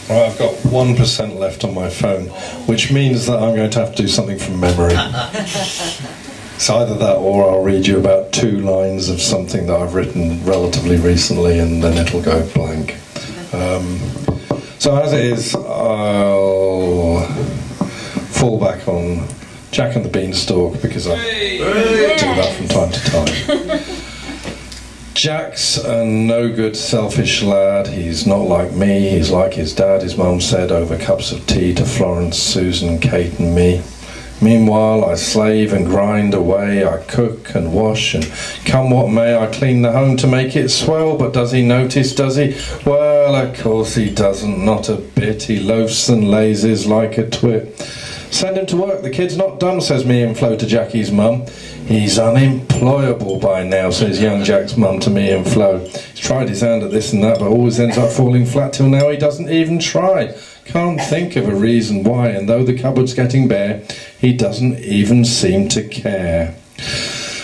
Right, I've got 1% left on my phone, which means that I'm going to have to do something from memory. It's either that or I'll read you about 2 lines of something that I've written relatively recently and then it'll go blank. So as it is, I'll fall back on Jack and the Beanstalk because I do that from time to time. Jack's a no-good, selfish lad. He's not like me. He's like his dad, his mum said, over cups of tea to Florence, Susan, Kate and me. Meanwhile, I slave and grind away. I cook and wash and come what may, I clean the home to make it swell. But does he notice, does he? Well, of course he doesn't, not a bit. He loafs and lazes like a twit. Send him to work, the kid's not dumb, says me and Flo to Jackie's mum. He's unemployable by now, says young Jack's mum to me and Flo. He's tried his hand at this and that, but always ends up falling flat till now he doesn't even try. Can't think of a reason why, and though the cupboard's getting bare, he doesn't even seem to care.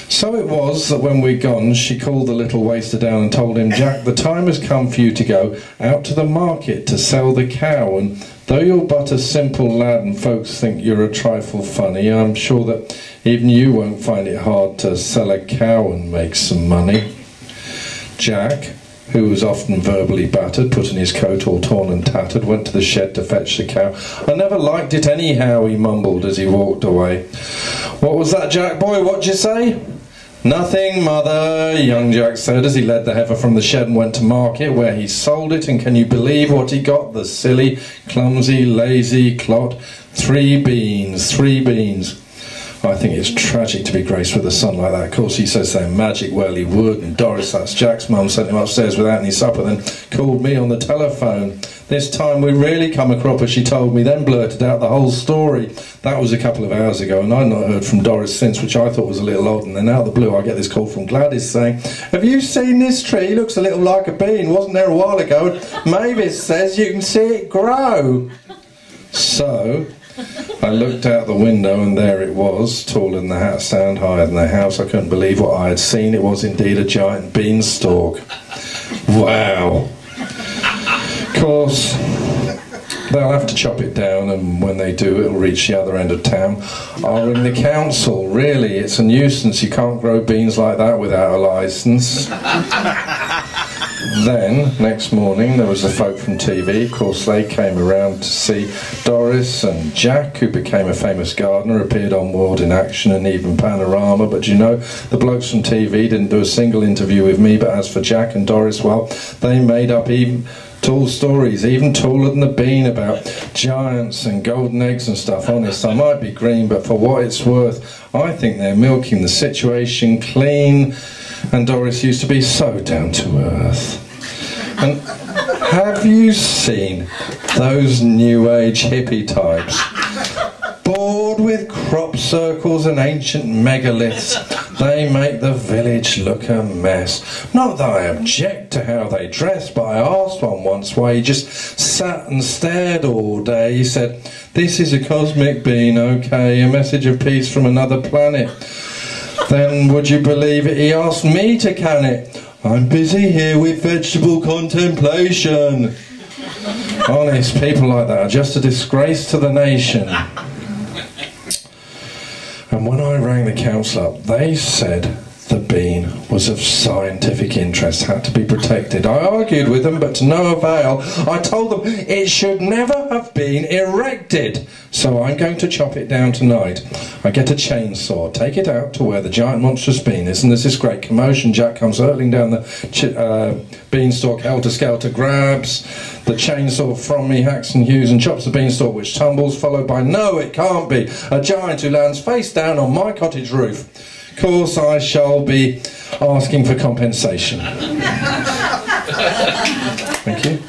So it was that when we'd gone, she called the little waster down and told him, Jack, the time has come for you to go out to the market to sell the cow, and though you're but a simple lad and folks think you're a trifle funny, I'm sure that even you won't find it hard to sell a cow and make some money. Jack, who was often verbally battered, put in his coat all torn and tattered, went to the shed to fetch the cow. I never liked it anyhow, he mumbled as he walked away. What was that, Jack boy? What'd you say? Nothing, mother, young Jack said as he led the heifer from the shed and went to market, where he sold it, and can you believe what he got? The silly, clumsy, lazy clot. 3 beans, 3 beans. I think it's tragic to be graced with a son like that. Of course, he says they're magic. Well, he would. And Doris, that's Jack's mum, sent him upstairs without any supper, then called me on the telephone. This time we really come a cropper, she told me, then blurted out the whole story. That was a couple of hours ago, and I've not heard from Doris since, which I thought was a little odd. And then out of the blue, I get this call from Gladys saying, have you seen this tree? Looks a little like a bean. Wasn't there a while ago? Mavis says you can see it grow. So I looked out the window and there it was, taller than the hat stand, higher than the house. I couldn't believe what I had seen. It was indeed a giant beanstalk. Wow. Of course, they'll have to chop it down, and when they do, it'll reach the other end of town. I'll ring the council. Really, it's a nuisance. You can't grow beans like that without a licence. Then, next morning, there was the folk from TV. Of course, they came around to see Doris, and Jack, who became a famous gardener, appeared on World in Action and even Panorama. But you know, the blokes from TV didn't do a single interview with me. But as for Jack and Doris, well, they made up even tall stories, even taller than the bean, about giants and golden eggs and stuff. Honest, I might be green, but for what it's worth, I think they're milking the situation clean. And Doris used to be so down to earth. And have you seen those new age hippie types? Bored with crop circles and ancient megaliths, they make the village look a mess. Not that I object to how they dress, but I asked one once why he just sat and stared all day. He said, this is a cosmic bean, okay, a message of peace from another planet. Then, would you believe it, he asked me to can it. I'm busy here with vegetable contemplation. Honest, people like that are just a disgrace to the nation. And when I rang the council up, they said the bean was of scientific interest, had to be protected. I argued with them, but to no avail. I told them it should never have been erected. So I'm going to chop it down tonight. I get a chainsaw, take it out to where the giant monstrous bean is, and there's this great commotion. Jack comes hurtling down the beanstalk, helter-skelter, grabs the chainsaw from me, hacks and hews, and chops the beanstalk, which tumbles, followed by, no, it can't be, a giant who lands face down on my cottage roof. Of course, I shall be asking for compensation. Thank you.